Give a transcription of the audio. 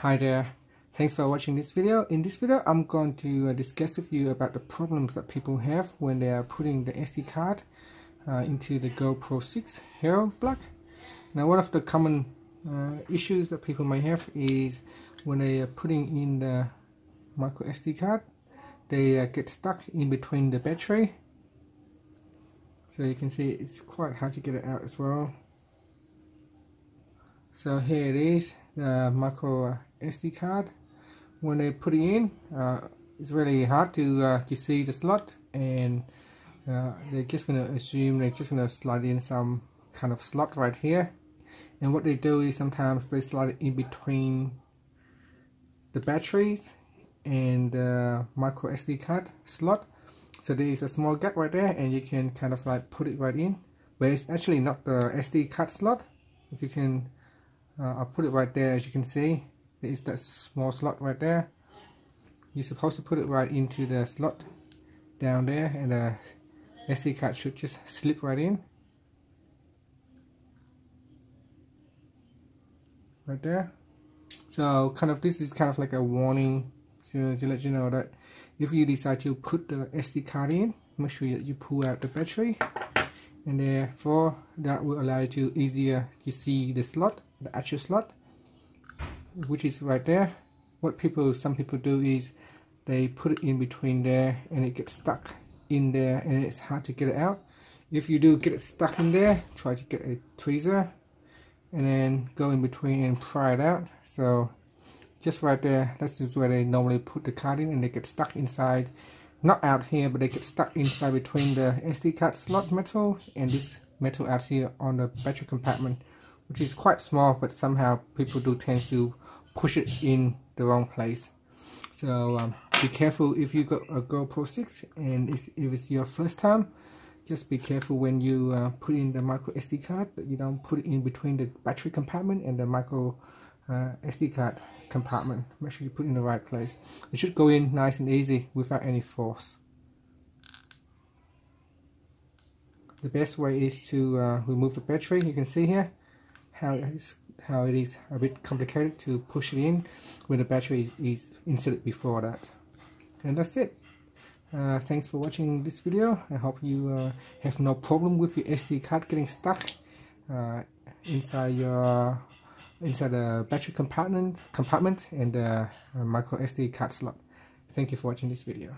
Hi there, thanks for watching this video. In this video I'm going to discuss with you about the problems that people have when they are putting the SD card into the GoPro 6 Hero block. Now one of the common issues that people may have is when they are putting in the micro SD card, they get stuck in between the battery. So you can see it's quite hard to get it out as well. So here it is, the micro SD card. When they put it in, it's really hard to see the slot, and they're just going to assume they're just going to slide in some kind of slot right here. And what they do is sometimes they slide it in between the batteries and the micro SD card slot. So there is a small gap right there, and you can kind of like put it right in, but it's actually not the SD card slot. If you can, I'll put it right there. As you can see, there is that small slot right there. You're supposed to put it right into the slot down there, and the SD card should just slip right in. Right there. So this is kind of like a warning to let you know that if you decide to put the SD card in, make sure that you pull out the battery, and therefore that will allow you to easier to see the slot, the actual slot, which is right there. What some people do is they put it in between there, and it gets stuck in there, and it's hard to get it out. If you do get it stuck in there, try to get a tweezer and then go in between and pry it out. So just right there, that's just where they normally put the card in, and they get stuck inside, not out here, but they get stuck inside between the SD card slot metal and this metal out here on the battery compartment, which is quite small, but somehow people do tend to push it in the wrong place. So be careful if you got a GoPro 6 and if it's your first time. Just be careful when you put in the micro SD card that you don't put it in between the battery compartment and the micro SD card compartment. Make sure you put it in the right place. It should go in nice and easy without any force. The best way is to remove the battery. You can see here how it is a bit complicated to push it in when the battery is inserted before that. And that's it. Thanks for watching this video. I hope you have no problem with your SD card getting stuck inside the battery compartment and the micro SD card slot. Thank you for watching this video.